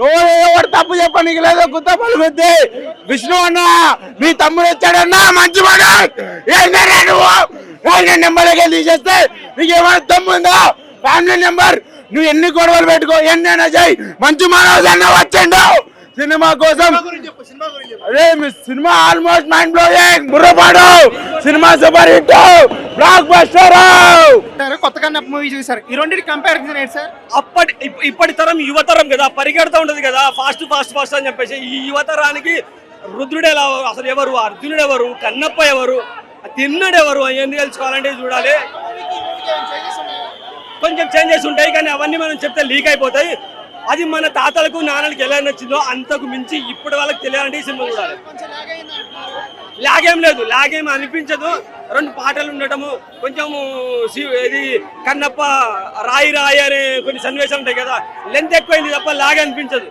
ఎవరు తప్పు చెప్పనీకి లేదు. గుత్త పలుకుద్ది. విష్ణు అన్న మీ తమ్ముడు వచ్చాడన్నా మంచి మాట. ఏంటన్నా నువ్వు నెంబర్కి తీసేస్తే నీకు ఏమైనా తమ్ముందా? ఫ్యామిలీ నెంబర్ నువ్వు ఎన్ని గొడవలు పెట్టుకో, ఎన్నైనా చేయి, మంచి మనోజ్ అన్న వచ్చండు సినిమా కోసం. అదే మీ సినిమా ఆల్మోస్ట్ మైండ్ బ్లోయింగ్. బుర్రపాడు cinema super hit, blockbuster. కొత్త కన్నప్ప మూవీ చూసారు, ఈ రెండింటి కంపారిజన్ ఏంటి సార్? ఇప్పటి తరం యువతరం కదా, పరిగెడుతూ ఉంటది కదా ఫాస్ట్ ఫాస్ట్ ఫాస్ట్ అని చెప్పేసి. ఈ యువతరానికి రుద్రుడు ఎలా, అసలు ఎవరు అర్జునుడు, ఎవరు కన్నప్ప, ఎవరు తిన్నడు, ఎవరు అవన్నీ తెలుసుకోవాలంటే చూడాలి. కొంచెం చేంజెస్ ఉంటాయి కానీ అవన్నీ మనం చెప్తే లీక్ అయిపోతాయి. అది మన తాతలకు నాన్నలకు ఎలా నచ్చిందో అంతకు మించి ఇప్పుడు వాళ్ళకి తెలియాలంటే ఈ సినిమా చూడాలి. లాగేం లేదు, లాగేం అనిపించదు. రెండు పాటలు ఉండటము, కొంచెం ఇది కన్నప్ప రాయి రాయి అనే కొన్ని సన్నివేశాలు ఉంటాయి కదా, లెంత్ ఎక్కువైంది తప్ప లాగే అనిపించదు.